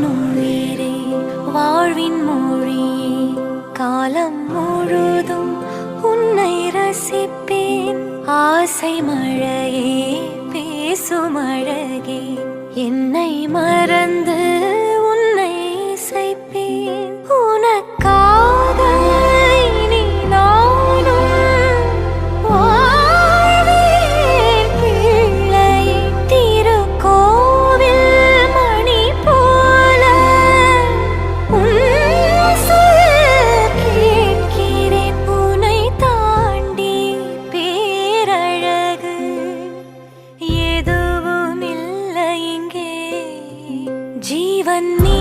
உயிரே வாழ்வின் மொழியே காலம் முழுதும் உன்னை ரசிப்பேன். ஆசை மழையே பேசும் அழகே என்னை மறந்து உன்னை இசைப்பேன். உனக்காக இனி நானும் வாழ்வேன் பிள்ளையே. திருக்கோவில் மணி போல உன் சொல் கேட்கிறேன். உன்னை தாண்டி பேரழகு எதுவும் இல்லை இங்கே. ஜீவன் நீ